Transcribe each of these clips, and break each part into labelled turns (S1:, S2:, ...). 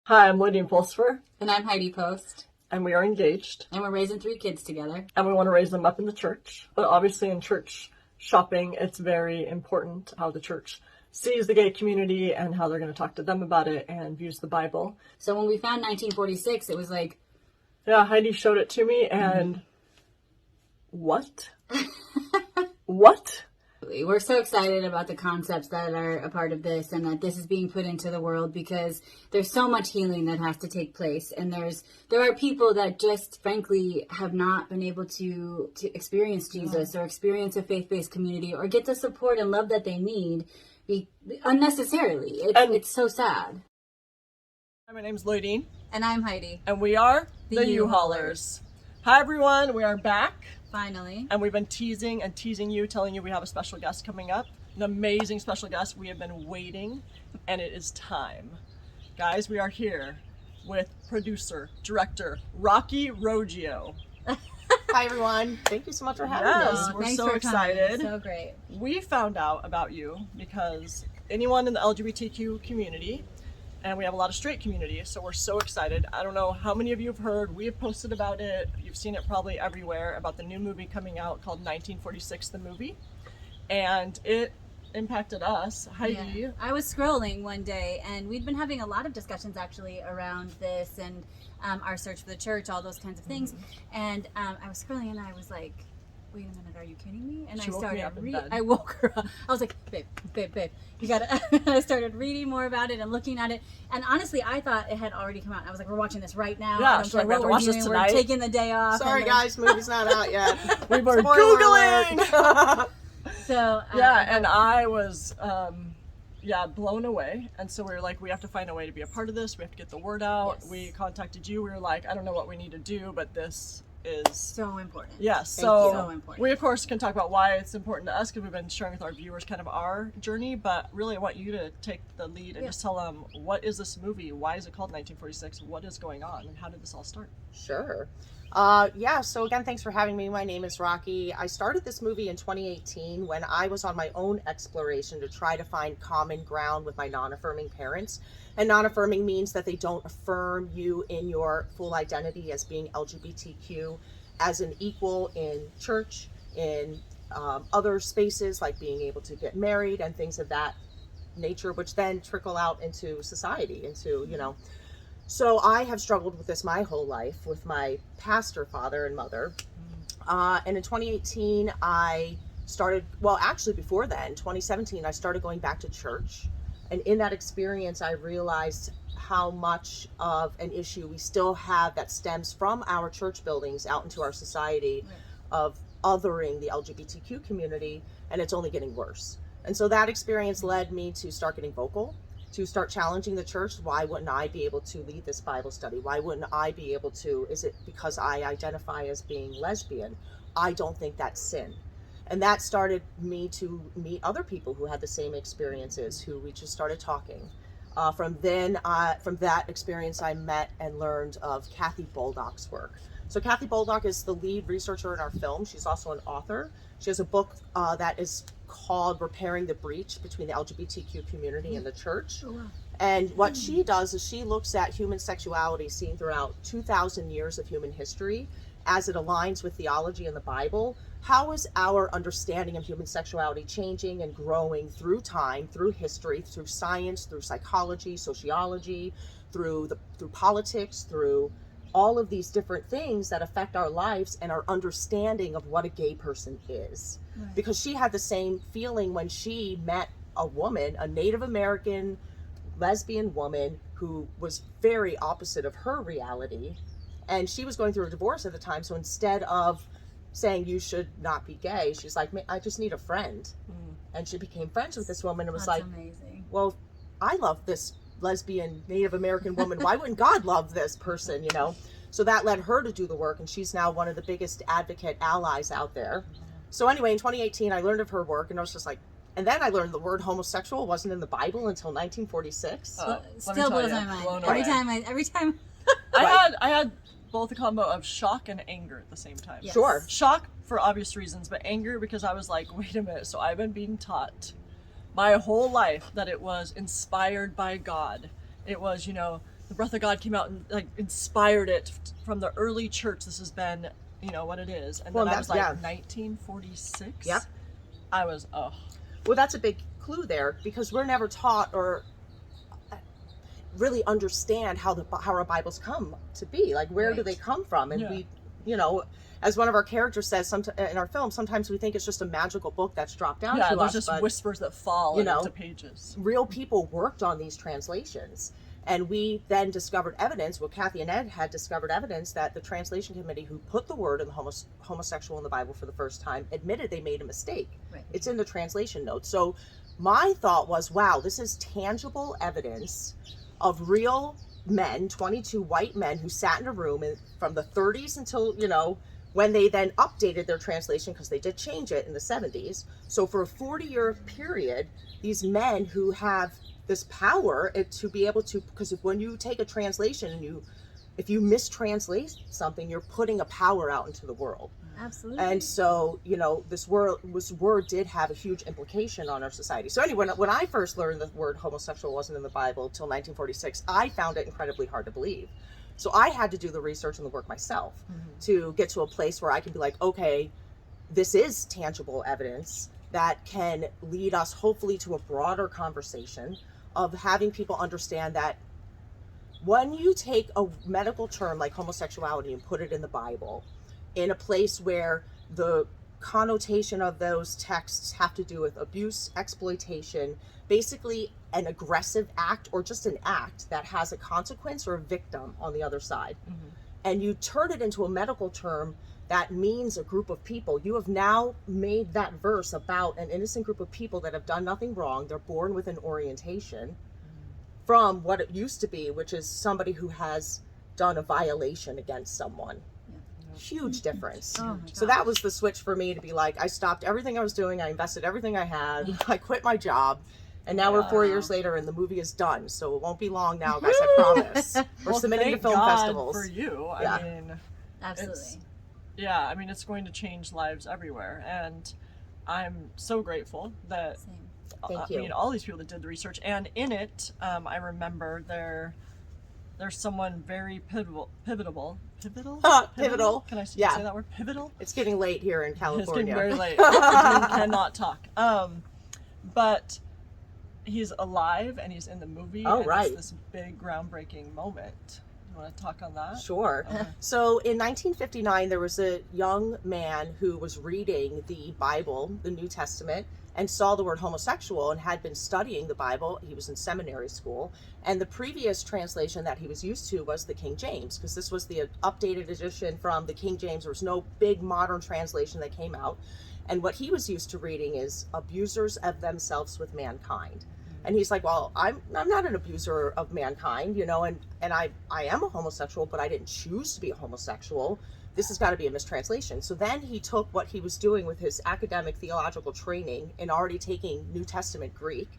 S1: Hi, I'm Lydia Pulsifer.
S2: And I'm Heidi Post.
S1: And we are engaged.
S2: And we're raising 3 kids together.
S1: And we want to raise them up in the church. But obviously in church shopping, it's very important how the church sees the gay community and how they're going to talk to them about it and views the Bible.
S2: So when we found 1946, it was like...
S1: Yeah, Heidi showed it to me and... What? What?
S2: We're so excited about the concepts that are a part of this and that this is being put into the world because there's so much healing that has to take place. And there are people that just frankly have not been able to experience Jesus or experience a faith-based community or get the support and love that they need unnecessarily. It's so sad.
S1: My name's Lloydine.
S2: And I'm Heidi.
S1: And we are the U-Haulers. Hi everyone, we are back.
S2: Finally.
S1: And we've been teasing you, telling you we have a special guest coming up. An amazing special guest. We have been waiting, and it is time. Guys, we are here with producer, director, Rocky Roggio.
S3: Hi everyone. Thank you so much for having
S1: Yes,
S3: me.
S1: we're so excited.
S2: So great.
S1: We found out about you because anyone in the LGBTQ community, and we have a lot of straight community, so we're so excited. I don't know how many of you have heard. We have posted about it. You've seen it probably everywhere about the new movie coming out called 1946, the movie. And it impacted us. Heidi.
S2: Yeah. I was scrolling one day, and we'd been having a lot of discussions actually around this and our search for the church, all those kinds of things. And I was scrolling, and I was like, wait a minute, are you kidding me? And
S1: She woke me up in bed.
S2: I woke her up. I was like, babe, you gotta, I started reading more about it and looking at it. And honestly, I thought it had already come out. I was like, we're watching this right now.
S1: Yeah,
S2: and
S1: she's like, we have to watch this tonight.
S2: We're taking the day off.
S3: Sorry guys, movie's not out yet.
S1: We were Googling!
S2: So,
S1: and I was, blown away. And so we were like, we have to find a way to be a part of this. We have to get the word out.
S2: Yes.
S1: We contacted you. We were like, I don't know what we need to do, but this is
S2: so important.
S1: Yes.
S2: So important.
S1: We of course can talk about why it's important to us because we've been sharing with our viewers kind of our journey, but really I want you to take the lead and just tell them, what is this movie? Why is it called 1946? What is going on? And how did this all start?
S3: Sure. So again, thanks for having me. My name is Rocky. I started this movie in 2018 when I was on my own exploration to try to find common ground with my non-affirming parents. And non-affirming means that they don't affirm you in your full identity as being LGBTQ as an equal in church, in other spaces like being able to get married and things of that nature, which then trickle out into society, So I have struggled with this my whole life with my pastor father and mother. And in 2018, I started, before then, 2017, I started going back to church. And in that experience, I realized how much of an issue we still have that stems from our church buildings out into our society of othering the LGBTQ community, and it's only getting worse. And so that experience led me to start getting vocal, to start challenging the church. Why wouldn't I be able to lead this Bible study? Why wouldn't I be able to? Is it because I identify as being lesbian? I don't think that's sin. And that started me to meet other people who had the same experiences, who we just started talking. From that experience, I met and learned of Kathy Boldock's work. So Kathy Boldock is the lead researcher in our film. She's also an author. She has a book that is called Repairing the Breach Between the LGBTQ Community and the Church. Oh, wow. And what she does is she looks at human sexuality seen throughout 2,000 years of human history as it aligns with theology and the Bible. How is our understanding of human sexuality changing and growing through time, through history, through science, through psychology, sociology, through politics, through all of these different things that affect our lives and our understanding of what a gay person is. Right. Because she had the same feeling when she met a woman, a Native American lesbian woman who was very opposite of her reality. And she was going through a divorce at the time. So instead of saying you should not be gay, she's like, I just need a friend. And she became friends with this woman and was
S2: That's
S3: like,
S2: amazing.
S3: Well, I love this lesbian Native American woman. Why wouldn't God love this person, So that led her to do the work, and she's now one of the biggest advocate allies out there. So anyway, in 2018, I learned of her work, and I was just like, and then I learned the word homosexual wasn't in the Bible until 1946.
S2: Still blows my mind. Every time.
S1: I had both a combo of shock and anger at the same time.
S2: Yes.
S3: Sure.
S1: Shock for obvious reasons, but anger because I was like, wait a minute, so I've been being taught my whole life that it was inspired by God. It was, the breath of God came out and like inspired it from the early church. This has been, you know, what it is. And
S3: Well,
S1: then I was like,
S3: yeah.
S1: 1946.
S3: Yep.
S1: I was, oh.
S3: Well, that's a big clue there, because we're never taught or really understand how our Bibles come to be. Like, where do
S2: Right.
S3: they come from? And
S1: Yeah.
S3: we, you know, as one of our characters says in our film, sometimes we think it's just a magical book that's dropped down
S1: Yeah,
S3: to
S1: there's
S3: us.
S1: just
S3: But
S1: whispers that fall
S3: you know,
S1: into pages.
S3: real people worked on these translations. And we then discovered evidence, well, Kathy and Ed had discovered evidence that the translation committee who put the word in the homosexual in the Bible for the first time admitted they made a mistake.
S2: Right.
S3: It's in the translation notes. So my thought was, wow, this is tangible evidence of real men, 22 white men who sat in a room from the 30s until, you know, when they then updated their translation, because they did change it in the 70s. So for a 40-year period, these men who have this power to be able to, because when you take a translation and if you mistranslate something, you're putting a power out into the world.
S2: Absolutely.
S3: And so, you know, this word did have a huge implication on our society. So anyway, when I first learned the word homosexual wasn't in the Bible till 1946, I found it incredibly hard to believe. So I had to do the research and the work myself to get to a place where I can be like, okay, this is tangible evidence that can lead us hopefully to a broader conversation of having people understand that when you take a medical term like homosexuality and put it in the Bible, in a place where the connotation of those texts have to do with abuse, exploitation, basically an aggressive act or just an act that has a consequence or a victim on the other side, and you turn it into a medical term that means a group of people, you have now made that verse about an innocent group of people that have done nothing wrong. They're born with an orientation from what it used to be, which is somebody who has done a violation against someone. Huge difference.
S2: Oh my
S3: So
S2: gosh.
S3: that was the switch for me to be like, I stopped everything I was doing. I invested everything I had. I quit my job. And now we're 4 years later and the movie is done. So it won't be long now, guys, I promise. We're
S1: Well,
S3: submitting to
S1: thank
S3: film
S1: God
S3: festivals.
S1: for you.
S3: Yeah.
S1: I mean,
S2: Absolutely.
S1: yeah, I mean, it's going to change lives everywhere. And I'm so grateful that,
S2: Same.
S3: Thank
S1: I
S3: you.
S1: mean, all these people that did the research. And in it, I remember there's someone very pivotal. Pivotal?
S3: Pivotal.
S1: Can I say
S3: Yeah.
S1: that word? Pivotal?
S3: It's getting late here in
S1: It's
S3: California.
S1: getting very late. I cannot talk. But he's alive and he's in the movie.
S3: Oh,
S1: and
S3: right.
S1: It's this big groundbreaking moment. You want to talk on that?
S3: Sure.
S1: Okay.
S3: So in 1959, there was a young man who was reading the Bible, the New Testament, and saw the word homosexual and had been studying the Bible. He was in seminary school. And the previous translation that he was used to was the King James, because this was the updated edition from the King James. There was no big modern translation that came out. And what he was used to reading is abusers of themselves with mankind. And he's like, well, I'm not an abuser of mankind, you know, and I am a homosexual, but I didn't choose to be a homosexual. This has got to be a mistranslation. So then he took what he was doing with his academic theological training and already taking New Testament Greek,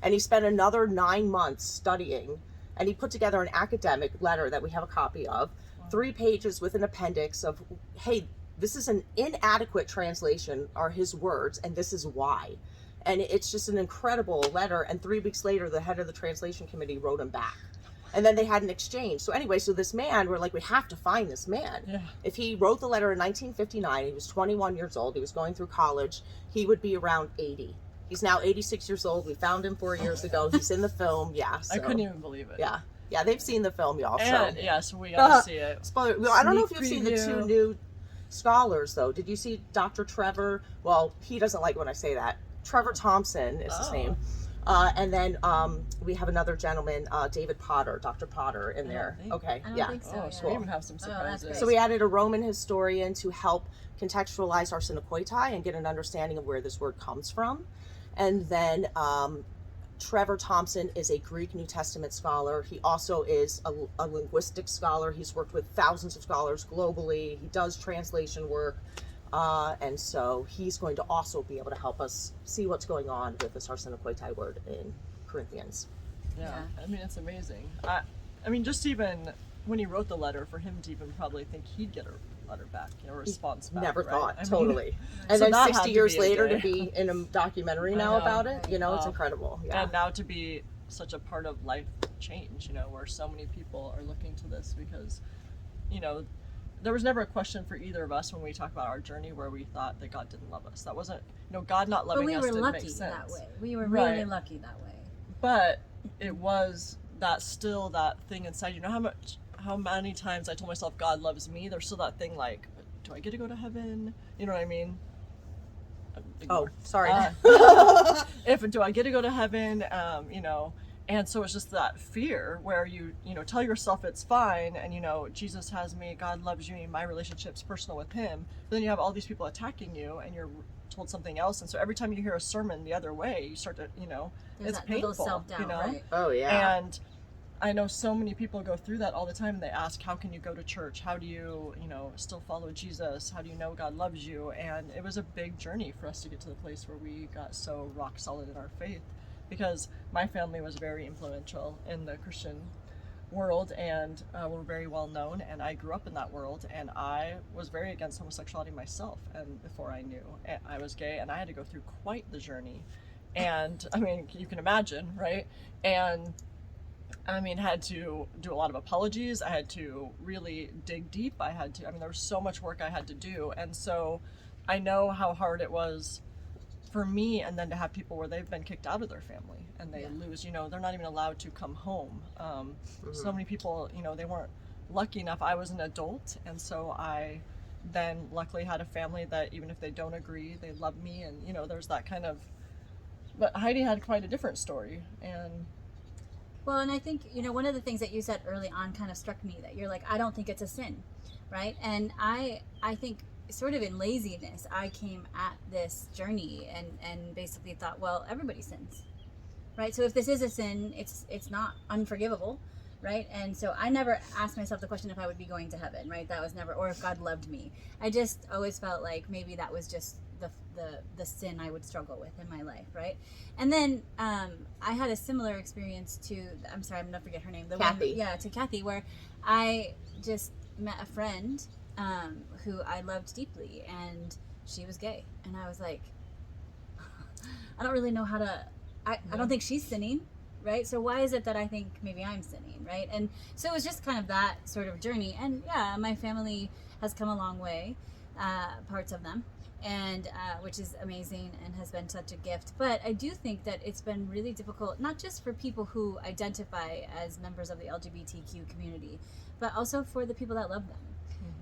S3: and he spent another 9 months studying, and he put together an academic letter that we have a copy of, 3 pages with an appendix of, hey, this is an inadequate translation, are his words, and this is why. And it's just an incredible letter. And 3 weeks later, the head of the translation committee wrote him back. And then they had an exchange. So anyway, so this man, we're like, we have to find this man.
S1: Yeah.
S3: If he wrote the letter in 1959, he was 21 years old. He was going through college. He would be around 80. He's now 86 years old. We found him 4 years ago. He's in the film. Yeah. So,
S1: I couldn't even believe it.
S3: Yeah. Yeah, they've seen the film, y'all.
S1: And
S3: So.
S1: yes, we got to see it.
S3: Spoiler. Well, I don't know if
S1: Sneak
S3: you've seen the
S1: preview.
S3: 2 new scholars, though. Did you see Dr. Trevor? Well, he doesn't like when I say that. Trevor Thompson is his
S1: Oh.
S3: name. And then we have another gentleman, David Potter, Dr. Potter in there.
S1: think-
S3: Okay,
S2: I don't
S3: yeah.
S2: think so.
S1: Oh,
S2: yeah.
S1: so we even have some
S2: that's
S1: surprises.
S2: great.
S3: So we added a Roman historian to help contextualize arsenokoitai and get an understanding of where this word comes from. And then Trevor Thompson is a Greek New Testament scholar. He also is a linguistic scholar. He's worked with thousands of scholars globally. He does translation work. And so he's going to also be able to help us see what's going on with this arsenokoitai word in Corinthians.
S1: Yeah, I mean, it's amazing. I mean, just even when he wrote the letter, for him to even probably think he'd get a letter back, you know, a response back.
S3: Never
S1: right?
S3: thought,
S1: I mean,
S3: totally. And
S1: so
S3: then
S1: that had
S3: 60
S1: to
S3: years
S1: be a
S3: later
S1: day.
S3: to be in a documentary
S1: I
S3: now
S1: know.
S3: about it, you know, it's
S1: Oh.
S3: incredible. Yeah.
S1: And now to be such a part of life change, where so many people are looking to this because, there was never a question for either of us when we talk about our journey where we thought that God didn't love us. That wasn't, God not loving us didn't make sense.
S2: But we were lucky that way. We were really
S1: Right.
S2: lucky that way.
S1: But it was that still that thing inside. How many times I told myself God loves me, there's still that thing like, do I get to go to heaven? You know what I mean?
S3: Oh, sorry.
S1: Do I get to go to heaven? And so it's just that fear where you tell yourself it's fine, and Jesus has me, God loves you, my relationship's personal with him, but then you have all these people attacking you and you're told something else, and so every time you hear a sermon the other way, you start to
S2: There's
S1: it's
S2: that
S1: painful,
S2: little self-doubt, right?
S3: Oh, yeah.
S1: and I know so many people go through that all the time, and they ask, how can you go to church? How do you, still follow Jesus? How do you know God loves you? And it was a big journey for us to get to the place where we got so rock solid in our faith, because my family was very influential in the Christian world, and were very well known, and I grew up in that world, and I was very against homosexuality myself, and before I knew I was gay, and I had to go through quite the journey. And I mean, you can imagine, right? And had to do a lot of apologies. I had to really dig deep. There was so much work I had to do. And so I know how hard it was for me, and then to have people where they've been kicked out of their family and they lose, they're not even allowed to come home. So many people, they weren't lucky enough. I was an adult, and so I then luckily had a family that even if they don't agree, they love me, and there's that kind of, but Heidi had quite a different story. And
S2: Well, and I think, one of the things that you said early on kind of struck me, that you're like, I don't think it's a sin, right? And I think sort of in laziness, I came at this journey and basically thought, well, everybody sins, right? So if this is a sin, it's not unforgivable, right? And so I never asked myself the question if I would be going to heaven, right? That was never, or if God loved me. I just always felt like maybe that was just the sin I would struggle with in my life, right? And then I had a similar experience to, I'm sorry, I'm gonna forget her name.
S3: Kathy.
S2: To Kathy, where I just met a friend who I loved deeply, and she was gay, and I was like, I don't really know how to. I don't think she's sinning, right? So why is it that I think maybe I'm sinning, right? And so it was just kind of that sort of journey. And yeah, my family has come a long way, parts of them, and which is amazing and has been such a gift. But I do think that it's been really difficult, not just for people who identify as members of the LGBTQ community, but also for the people that love them.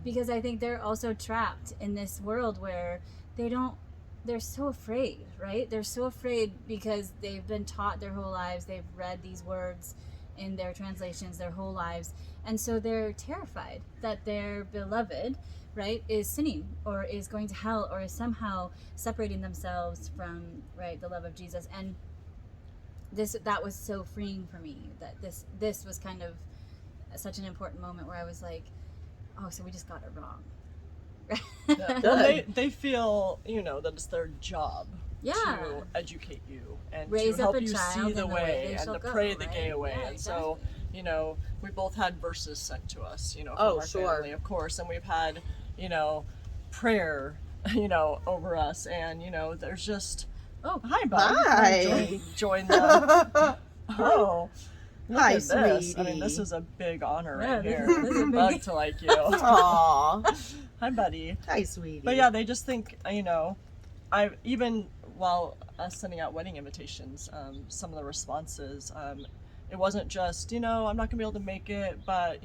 S2: Because I think they're also trapped in this world where they're so afraid, right? They're so afraid because they've been taught their whole lives, they've read these words in their translations their whole lives, and so they're terrified that their beloved, right, is sinning or is going to hell or is somehow separating themselves from, right, the love of Jesus. And that was so freeing for me, that this was kind of such an important moment where I was like, oh, so we just got it wrong.
S1: Well, they feel, that it's their job
S2: Yeah.
S1: to educate you and
S2: Raise
S1: to
S2: up
S1: help
S2: a
S1: you
S2: child
S1: see
S2: in
S1: the
S2: the way
S1: way
S2: they
S1: and
S2: shall
S1: to
S2: go,
S1: pray the
S2: right?
S1: gay away.
S2: Yeah,
S1: And so, we both had verses sent to us, from
S3: Oh,
S1: our
S3: sure.
S1: family, of course, and we've had, prayer, over us, and there's just,
S2: Oh,
S1: hi, bud.
S3: Hi.
S1: Join the. Oh. Look
S3: Hi,
S1: at this. I mean,
S3: sweetie.
S1: this is a big honor
S2: Yeah,
S1: right here.
S2: this is a big-
S1: Bug to like you.
S3: Aw.
S1: Hi, buddy.
S3: Hi, sweetie.
S1: But yeah, they just think, I even while us sending out wedding invitations, some of the responses, it wasn't just, I'm not gonna be able to make it, but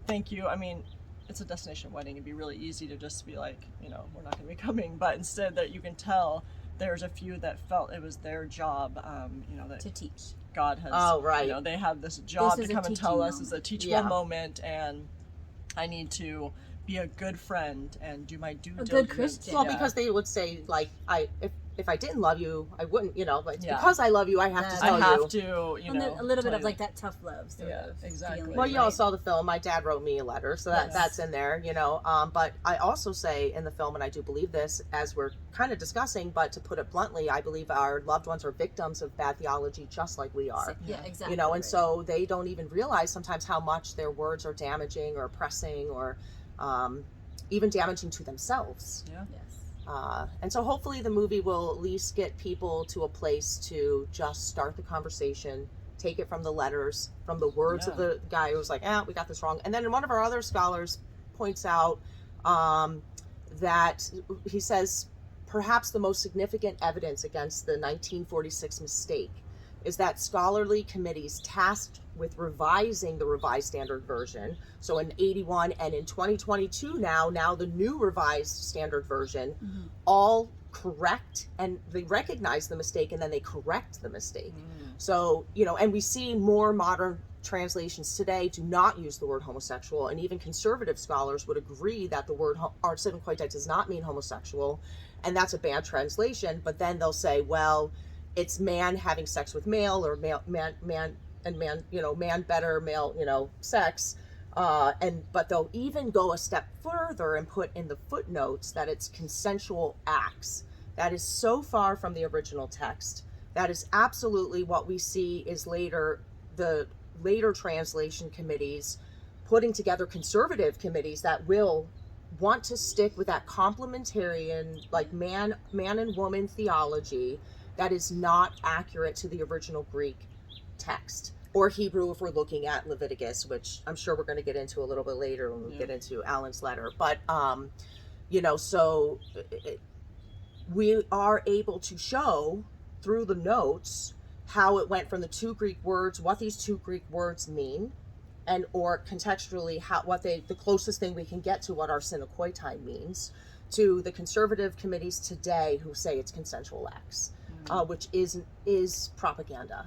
S1: thank you. I mean, it's a destination wedding. It'd be really easy to just be like, we're not gonna be coming. But instead, that you can tell there's a few that felt it was their job, that
S2: to teach.
S1: God has,
S3: Oh, right.
S1: they have this job
S2: This is
S1: to
S2: a
S1: come and tell
S2: teaching
S1: us it's a teachable
S3: Yeah.
S1: moment, and I need to be a good friend and do my due diligence.
S2: good Christian.
S3: Well,
S1: Yeah.
S3: because they would say, like, if I didn't love you, I wouldn't, but it's
S1: Yeah.
S3: because I love you, I have to
S2: Yeah.
S3: tell
S1: I have
S3: you.
S1: to,
S2: And then a little bit
S1: tell
S2: of
S1: you
S2: like that tough love sort
S1: Yeah,
S2: of
S1: exactly.
S2: feeling,
S3: Well, you all
S2: right?
S3: saw the film. My dad wrote me a letter, so
S2: Yes.
S3: that's in there, But I also say in the film, and I do believe this, as we're kind of discussing, but to put it bluntly, I believe our loved ones are victims of bad theology, just like we are.
S2: Yeah, exactly.
S3: And
S2: right.
S3: so they don't even realize sometimes how much their words are damaging or oppressing or even damaging to themselves.
S1: Yeah.
S2: Yes.
S3: And so hopefully the movie will at least get people to a place to just start the conversation, take it from the letters, from the words of
S1: Yeah.
S3: the guy who was like, we got this wrong. And then one of our other scholars points out that he says perhaps the most significant evidence against the 1946 mistake is that scholarly committees tasked with revising the Revised Standard Version, so in 81 and in 2022 now the new Revised Standard Version, all correct, and they recognize the mistake and then they correct the mistake. So, and we see more modern translations today do not use the word homosexual, and even conservative scholars would agree that the word arsen and coitai does not mean homosexual, and that's a bad translation. But then they'll say, well, it's man having sex with male, or man better male, sex, but they'll even go a step further and put in the footnotes that it's consensual acts. That is so far from the original text. That is absolutely what we see is the later translation committees putting together conservative committees that will want to stick with that complementarian, like man and woman theology that is not accurate to the original Greek text, or Hebrew if we're looking at Leviticus, which I'm sure we're going to get into a little bit later when we get into Alan's letter. But so we are able to show through the notes how it went from the two Greek words, what these two Greek words mean, and or contextually the closest thing we can get to what arsen and coitai means, to the conservative committees today who say it's consensual acts, which is propaganda.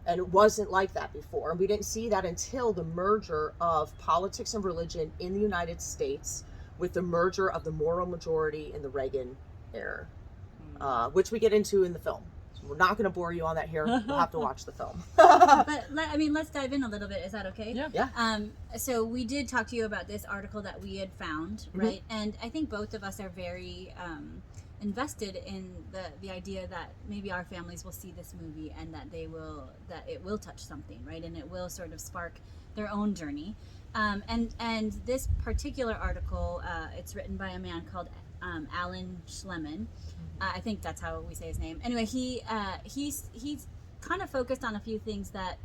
S3: And it wasn't like that before. And we didn't see that until the merger of politics and religion in the United States with the merger of the moral majority in the Reagan era, which we get into in the film. We're not going to bore you on that here. You'll have to watch the film.
S2: But let's dive in a little bit. Is that okay?
S1: Yeah.
S2: So we did talk to you about this article that we had found, right? And I think both of us are very invested in the idea that maybe our families will see this movie and that it will touch something, right? And it will sort of spark their own journey. And this particular article, it's written by a man called Alan Schleman. I think that's how we say his name. Anyway, he's kind of focused on a few things that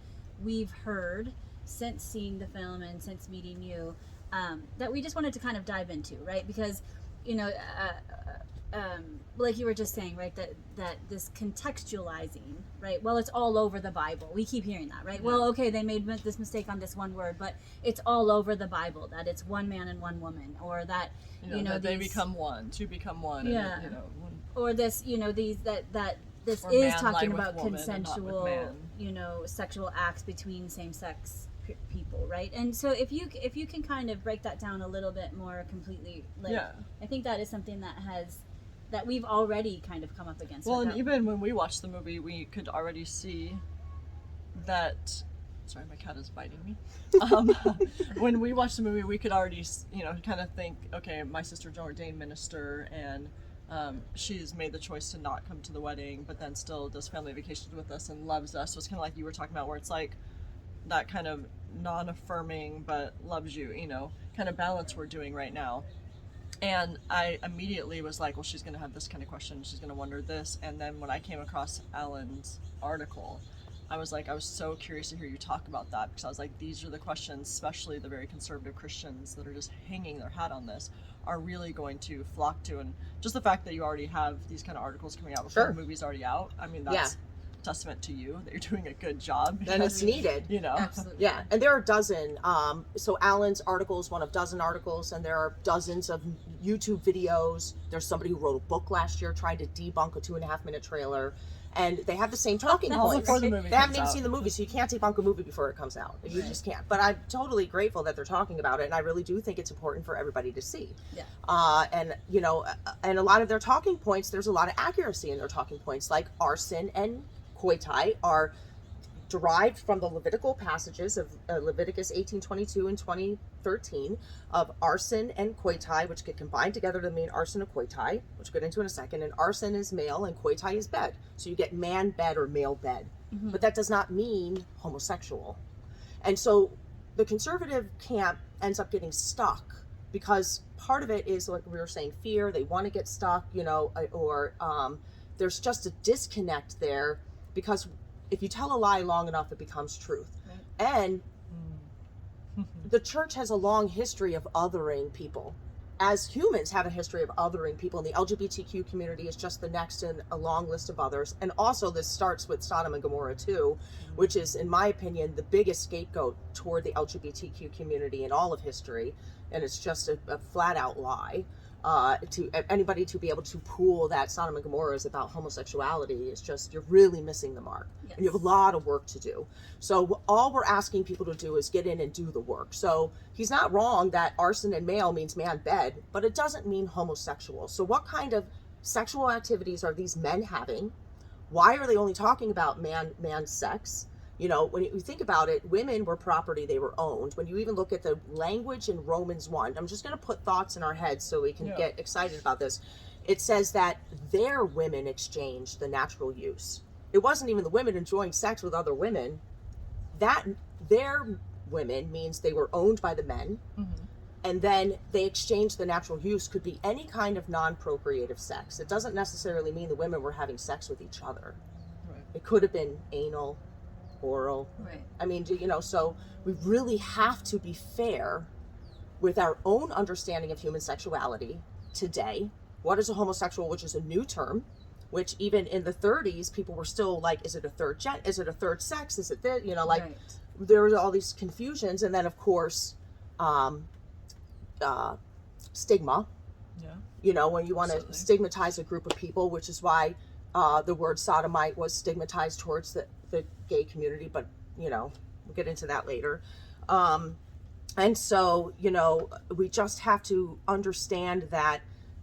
S2: we've heard since seeing the film and since meeting you, that we just wanted to kind of dive into, right? Because, like you were just saying, right, that this contextualizing, right? Well, it's all over the Bible. We keep hearing that, right? Yeah. Well, okay, they made this mistake on this one word, but it's all over the Bible that it's one man and one woman, or that
S1: that they become one, two become one.
S2: Yeah.
S1: And,
S2: or this, that this
S1: or
S2: is
S1: man
S2: talking
S1: lie with
S2: about
S1: woman and not with
S2: consensual,
S1: man.
S2: sexual acts between same-sex people, right? And so if you can kind of break that down a little bit more completely, I think that is something that we've already kind of come up against.
S1: Well, and even when we watched the movie, we could already see that. Sorry, my cat is biting me. When we watched the movie, we could already, kind of think, okay, my sister's an ordained minister, and she's made the choice to not come to the wedding, but then still does family vacations with us and loves us. So it's kind of like you were talking about, where it's like that kind of non-affirming but loves you, kind of balance we're doing right now. And I immediately was like, well, she's going to have this kind of question. She's going to wonder this. And then when I came across Alan's article, I was so curious to hear you talk about that, because I was like, these are the questions, especially the very conservative Christians that are just hanging their hat on this, are really going to flock to. And just the fact that you already have these kind of articles coming out before the movie's already out, I mean, that's testament to you that you're doing a good job.
S3: And it's needed.
S2: Absolutely.
S3: Yeah, and there are a dozen. So Alan's article is one of dozen articles, and there are dozens of YouTube videos. There's somebody who wrote a book last year trying to debunk a 2.5-minute trailer. And they have the same talking points.
S1: Before the movie
S3: they haven't
S1: comes
S3: even
S1: out.
S3: seen the movie, so you can't debunk a movie before it comes out. You just can't. But I'm totally grateful that they're talking about it, and I really do think it's important for everybody to see.
S2: Yeah.
S3: And a lot of their talking points, there's a lot of accuracy in their talking points, like arsen and coitai are derived from the Levitical passages of Leviticus 18:22 and 20:13 of arsen and coitai, which get combined together to mean arsen and coitai, which we'll get into in a second. And arsen is male and coitai is bed. So you get man bed or male bed. Mm-hmm. But that does not mean homosexual. And so the conservative camp ends up getting stuck, because part of it is, like we were saying, fear. They want to get stuck, or there's just a disconnect there, because if you tell a lie long enough, it becomes truth.
S2: Right.
S3: And the church has a long history of othering people. As humans have a history of othering people, and the LGBTQ community is just the next in a long list of others. And also this starts with Sodom and Gomorrah too, which is, in my opinion, the biggest scapegoat toward the LGBTQ community in all of history. And it's just a flat out lie. To anybody to be able to pool that Sodom and Gomorrah is about homosexuality is just, you're really missing the mark.
S2: Yes.
S3: And you have a lot of work to do. So all we're asking people to do is get in and do the work. So he's not wrong that arson and male means man bed, but it doesn't mean homosexual. So what kind of sexual activities are these men having? Why are they only talking about man sex? You know, when you think about it, women were property, they were owned. When you even look at the language in Romans 1, I'm just going to put thoughts in our heads so we can get excited about this. It says that their women exchanged the natural use. It wasn't even the women enjoying sex with other women. That their women means they were owned by the men. And then they exchanged the natural use, could be any kind of non-procreative sex. It doesn't necessarily mean the women were having sex with each other.
S1: Right.
S3: It could have been anal, oral.
S2: Right.
S3: I mean, you know, so we really have to be fair with our own understanding of human sexuality today. What is a homosexual, which is a new term, which even in the 30s, people were still like, is it a third is it a third sex? Is it this? You know, like there was all these confusions. And then of course, stigma, you know, when you want to stigmatize a group of people, which is why the word sodomite was stigmatized towards the gay community, but you know, we'll get into that later. And so, you know, we just have to understand that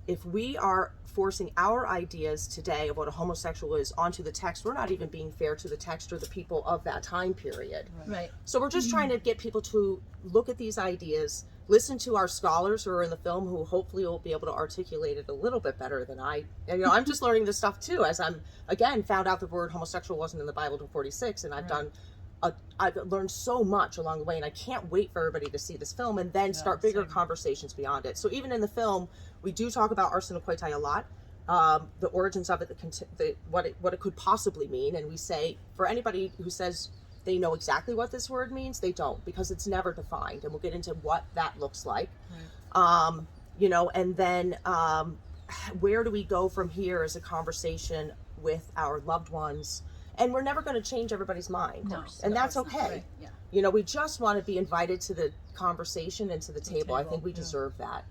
S3: if we are forcing our ideas today of what a homosexual is onto the text, we're not even being fair to the text or the people of that time period.
S2: Right.
S3: So we're just trying to get people to look at these ideas, listen to our scholars who are in the film, who hopefully will be able to articulate it a little bit better than I. And, you know, I'm just learning this stuff too, as I'm, again, found out the word homosexual wasn't in the Bible till 46, and I've I've learned so much along the way, and I can't wait for everybody to see this film and then start bigger conversations beyond it. So even in the film, we do talk about arsen coitai a lot, the origins of it, what it could possibly mean, and we say, for anybody who says they know exactly what this word means, they don't, because it's never defined, and we'll get into what that looks like. You know, and then where do we go from here as a conversation with our loved ones? And we're never going to change everybody's mind, and that's okay.
S2: Right. Yeah.
S3: You know, we just want to be invited to the conversation and to the table. I think we deserve that.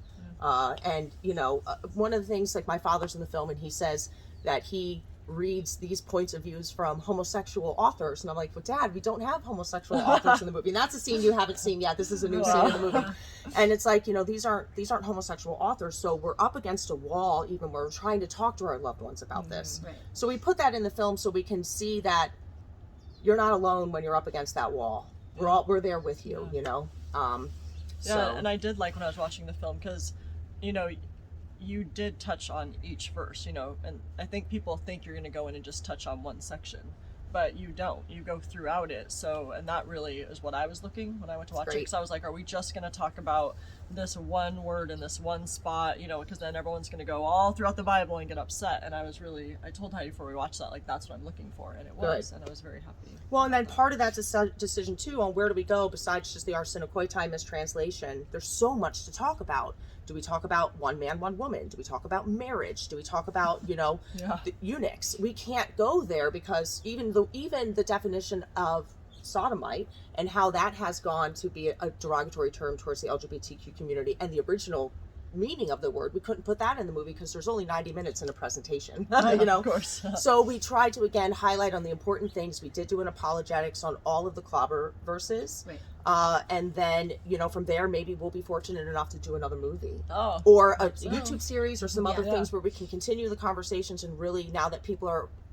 S3: And you know, one of the things, like my father's in the film, and he says that he reads these points of views from homosexual authors, and I'm like, well, Dad, we don't have homosexual authors in the movie, and that's a scene you haven't seen yet. This is a new scene in the movie. And it's like, you know, these aren't homosexual authors, so we're up against a wall even when we're trying to talk to our loved ones about this.
S2: Right.
S3: So we put that in the film so we can see that you're not alone when you're up against that wall. We're there with you, you know.
S1: And I did like when I was watching the film, because, you know, you did touch on each verse, you know, and I think people think you're going to go in and just touch on one section, but you don't. You go throughout it. So, and that really is what I was looking when I went to watch it, because I was like, are we just going to talk about this one word in this one spot, you know, because then everyone's going to go all throughout the Bible and get upset. And I told Heidi before we watched that, like, that's what I'm looking for, and it was, and I was very happy.
S3: Well, and then part of that decision too on where do we go besides just the arsen coitai mistranslation, there's so much to talk about. Do we talk about one man, one woman? Do we talk about marriage? Do we talk about, you know, the eunuchs? We can't go there, because even the definition of sodomite and how that has gone to be a derogatory term towards the LGBTQ community, and the original meaning of the word, we couldn't put that in the movie because there's only 90 minutes in a presentation. You know,
S1: of course.
S3: So we tried to again highlight on the important things. We did do an apologetics on all of the clobber verses.
S2: Right.
S3: And then, you know, from there, maybe we'll be fortunate enough to do another movie
S1: Oh,
S3: or a YouTube series or some other
S1: Yeah.
S3: things where we can continue the conversations, and really, now that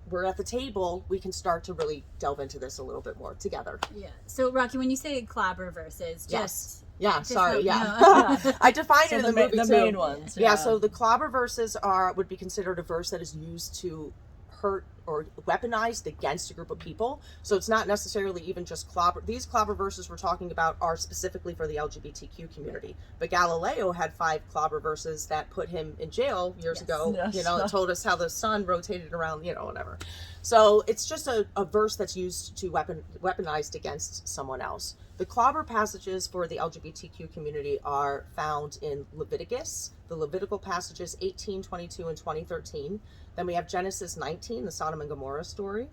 S3: we're at the table, we can start to really delve into this a little bit more together.
S2: Yeah. So Rocky, when you say clobber verses,
S3: Yeah, sorry,
S2: like,
S3: I defined it in the movie
S1: the
S3: too.
S1: main ones.
S3: Yeah, so the clobber verses would be considered a verse that is used to hurt or weaponized against a group of people. So it's not necessarily even just clobber. These clobber verses we're talking about are specifically for the LGBTQ community. But Galileo had 5 clobber verses that put him in jail years ago.
S1: Yes.
S3: You know, it told us how the sun rotated around, you know, whatever. So it's just a verse that's used to weaponized against someone else. The clobber passages for the LGBTQ community are found in Leviticus, the Levitical passages 18, 22, and 2013. Then we have Genesis 19, the Sodom and Gomorrah story.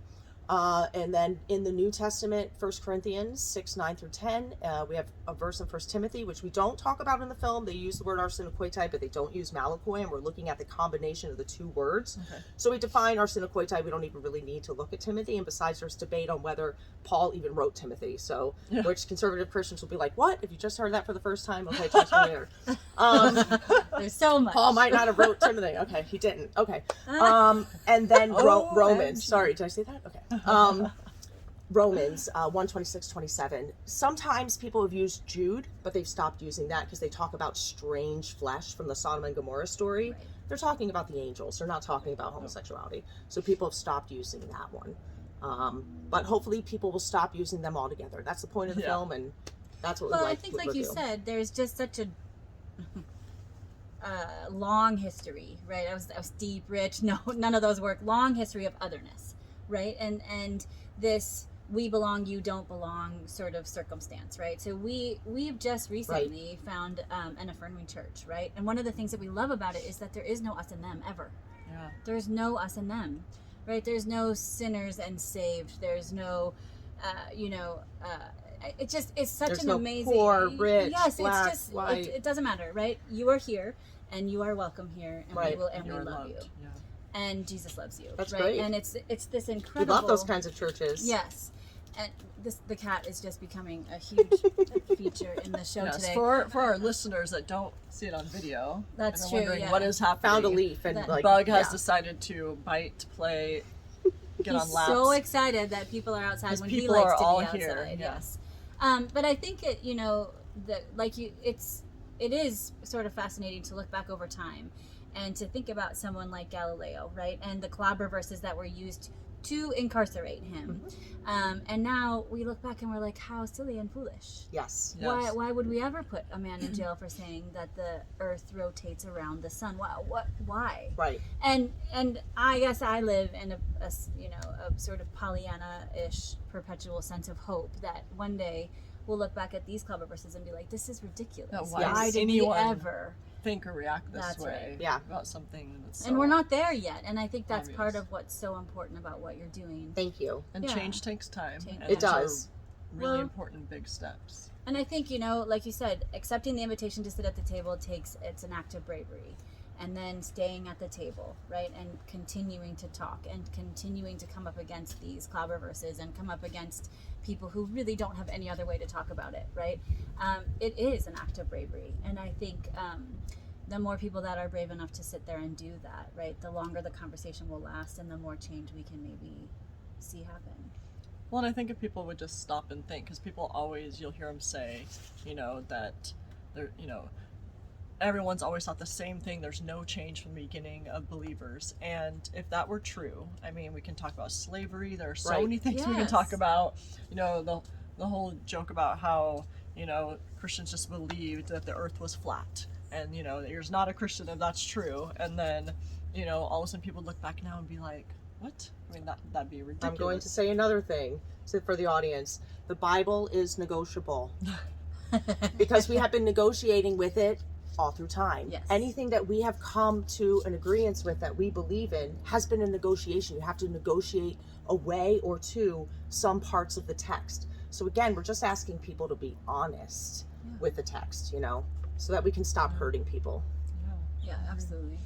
S3: And then in the New Testament, 1 Corinthians 6, 9 through 10, we have a verse in 1 Timothy, which we don't talk about in the film. They use the word arsenokoitai, but they don't use malakoi, and we're looking at the combination of the 2 words. Okay. So we define arsenokoitai. We don't even really need to look at Timothy. And besides, there's debate on whether Paul even wrote Timothy. So, which conservative Christians will be like, what? If you just heard that for the first time? Okay, trust me later.
S2: There's so much.
S3: Paul might not have wrote Timothy. Okay, he didn't. Okay. And then Romans. Sorry, did I say that? Okay. Romans 1:26-27. Sometimes people have used Jude, but they've stopped using that because they talk about strange flesh from the Sodom and Gomorrah story. Right. They're talking about the angels. They're not talking about homosexuality. So people have stopped using that one. But hopefully people will stop using them altogether. That's the point of the film, and that's what we like.
S2: Well, I think, like you said, there's just such a long history, right? I was deep, rich. No, none of those work. Long history of otherness. Right, and this we belong, you don't belong sort of circumstance, right? So we've just recently found an affirming church, right? And one of the things that we love about it is that there is no us and them ever. Yeah. There's no us and them, right? There's no sinners and saved. There's no, it's such
S3: There's
S2: an
S3: no
S2: amazing.
S3: Poor, rich,
S2: yes,
S3: black,
S2: it's just
S3: white.
S2: it doesn't matter, right? You are here, and you are welcome here, and
S3: right.
S2: we love
S1: loved.
S2: you.
S1: Yeah.
S2: And Jesus loves you.
S3: That's
S2: right?
S3: great.
S2: And it's this incredible.
S3: We love those kinds of churches.
S2: Yes, and the cat is just becoming a huge feature in the show today.
S1: For our listeners that don't see it on video,
S2: that's
S1: and
S2: true.
S1: wondering what is happening.
S3: Found a leaf and
S1: Bug has decided to bite, play, get on laps.
S2: He's so excited that people are outside when he likes to be outside. Here. Yes, but I think it is sort of fascinating to look back over time. And to think about someone like Galileo, right? And the clobber verses that were used to incarcerate him. Mm-hmm. And now we look back and we're like, how silly and foolish.
S3: Yes.
S2: Why would we ever put a man in jail for saying that the earth rotates around the sun? Why?
S3: Right.
S2: And I guess I live in a sort of Pollyanna-ish perpetual sense of hope that one day we'll look back at these clobber verses and be like, this is ridiculous.
S1: No,
S2: why did we ever
S1: think or react this way
S2: right.
S1: about something that's
S2: and we're not there yet, and I think that's part of what's so important about what you're doing.
S3: Thank you.
S1: And change takes time.
S3: It does.
S1: Really important big steps.
S2: And I think, like you said, accepting the invitation to sit at the table it's an act of bravery, and then staying at the table, right, and continuing to talk and continuing to come up against these clobber verses and come up against people who really don't have any other way to talk about it, right? It is an act of bravery, and I think the more people that are brave enough to sit there and do that, right, the longer the conversation will last and the more change we can maybe see happen.
S1: Well, and I think if people would just stop and think, because people always, you'll hear them say, that they're, everyone's always thought the same thing. There's no change from the beginning of believers. And if that were true, I mean, we can talk about slavery. There are so many things we can talk about. The whole joke about how, Christians just believed that the earth was flat. And, that you're not a Christian if that's true. And then, all of a sudden people look back now and be like, what? I mean, that'd be ridiculous.
S3: I'm going to say another thing for the audience. The Bible is negotiable. Because we have been negotiating with it all through time.
S2: Yes.
S3: Anything that we have come to an agreement with that we believe in has been a negotiation. You have to negotiate away or to some parts of the text. So again, we're just asking people to be honest with the text, so that we can stop hurting people.
S2: Yeah, absolutely.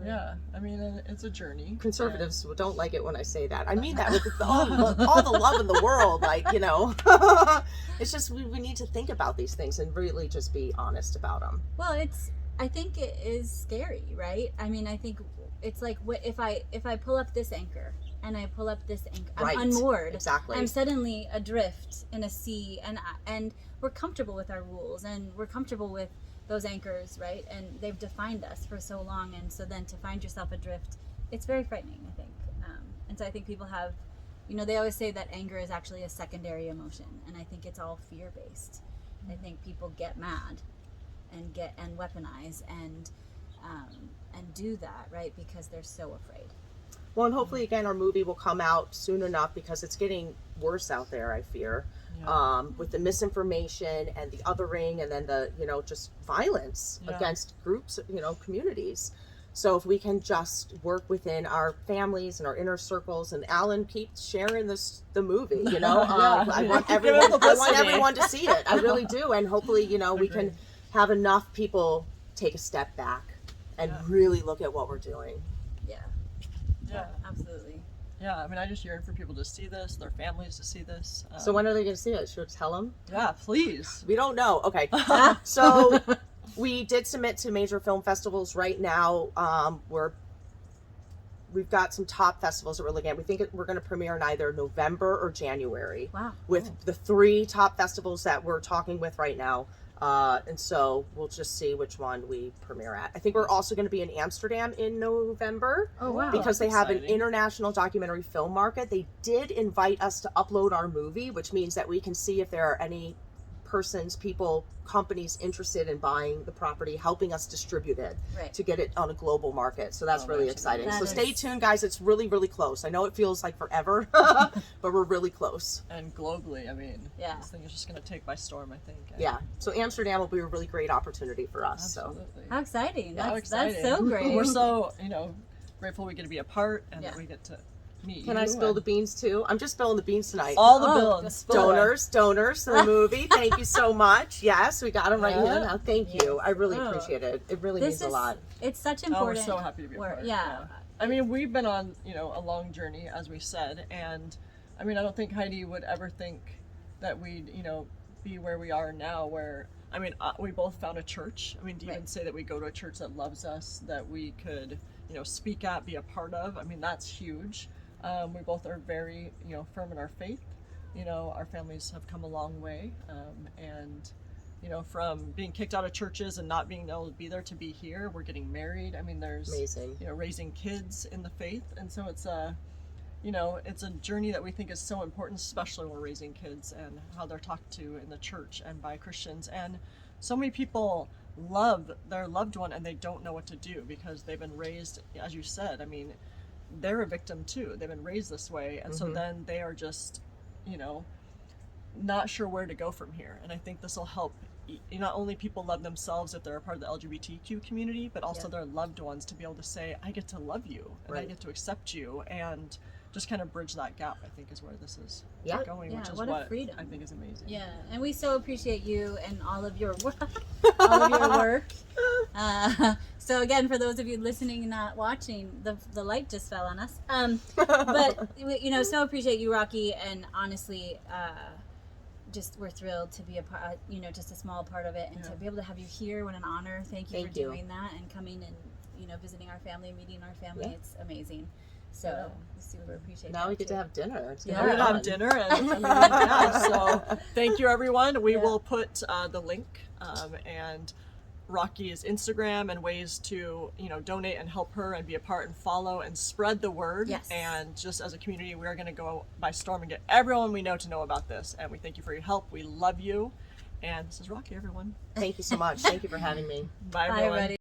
S1: Yeah, I mean, it's a journey.
S3: Conservatives don't like it when I say that. I mean that with all the love in the world, it's just we need to think about these things and really just be honest about them.
S2: Well, I think it is scary, right? I mean, I think it's like if I pull up this anchor and I pull up this anchor, I'm unmoored.
S3: Exactly.
S2: I'm suddenly adrift in a sea, and we're comfortable with our rules and we're comfortable with those anchors, right? And they've defined us for so long, and so then to find yourself adrift, it's very frightening, I think. And so I think people have, they always say that anger is actually a secondary emotion, and I think it's all fear-based. I think people get mad and weaponize and do that, right, because they're so afraid.
S3: Well, and hopefully, again, our movie will come out soon enough, because it's getting worse out there, I fear, with the misinformation and the othering, and then the, just violence against groups, communities. So if we can just work within our families and our inner circles, and Alan keeps sharing the movie, I want everyone to see it. I really do. And hopefully, we can have enough people take a step back and really look at what we're doing.
S2: Yeah, absolutely.
S1: Yeah, I mean, I just yearn for people to see this, their families to see this.
S3: So when are they going to see it? Should we tell them?
S1: Yeah, please.
S3: We don't know. Okay. So we did submit to major film festivals right now. We've got some top festivals that we're looking at. We think we're going to premiere in either November or January.
S2: Wow.
S3: With the 3 top festivals that we're talking with right now. And so we'll just see which one we premiere at. I think we're also going to be in Amsterdam in November.
S2: Oh, wow.
S3: Because they have an
S1: Exciting.
S3: international documentary film market. They did invite us to upload our movie, which means that we can see if there are any people, companies interested in buying the property, helping us distribute it to get it on a global market. So that's really exciting. So stay tuned, guys. It's really, really close. I know it feels like forever, but we're really close.
S1: And globally, I mean, this thing is just going to take by storm, I think.
S3: Yeah. So Amsterdam will be a really great opportunity for us.
S1: Absolutely.
S2: How exciting.
S1: How exciting.
S2: That's so great.
S1: We're so, grateful we get to be a part and that we get to meet
S3: Can
S1: you.
S3: I spill the beans too? I'm just spilling the beans tonight.
S1: All the bills.
S3: Donors to the movie. Thank you so much. Yes, we got them right here now. Thank you. I really appreciate it. It really means a lot.
S2: It's such
S1: Oh,
S2: important.
S1: we're so happy to be a part.
S2: Yeah.
S1: I mean, we've been on, a long journey, as we said, and I mean, I don't think Heidi would ever think that we'd, be where we are now, where, I mean, we both found a church. I mean, to even say that we go to a church that loves us, that we could, speak at, be a part of, I mean, that's huge. We both are very, firm in our faith. Our families have come a long way. And, from being kicked out of churches and not being able to be there to be here, we're getting married. I mean, there's,
S3: amazing.
S1: Raising kids in the faith. And so it's a journey that we think is so important, especially when we're raising kids and how they're talked to in the church and by Christians. And so many people love their loved one and they don't know what to do because they've been raised, as you said, I mean, they're a victim too. They've been raised this way. And so then they are just, not sure where to go from here. And I think this will help not only people love themselves if they're a part of the LGBTQ community, but also their loved ones to be able to say, I get to love you and I get to accept you, and just kind of bridge that gap, I think, is where this is going, which is what I think is amazing.
S2: Yeah, and we so appreciate you and all of your work. So again, for those of you listening and not watching, the light just fell on us. But so appreciate you, Rocky, and honestly, we're thrilled to be a part, just a small part of it, and to be able to have you here. What an honor! Thank you for doing that and coming and visiting our family, meeting our family. Yeah. It's amazing. So we super appreciate.
S3: Now we get to have dinner.
S1: We're gonna have dinner, and so thank you, everyone. We will put the link and Rocky's Instagram and ways to donate and help her and be a part and follow and spread the word.
S2: Yes.
S1: And just as a community, we are going to go by storm and get everyone we know to know about this. And we thank you for your help. We love you. And this is Rocky, everyone.
S3: Thank you so much. Thank you for having me.
S1: Bye, everyone.
S2: Bye, everybody.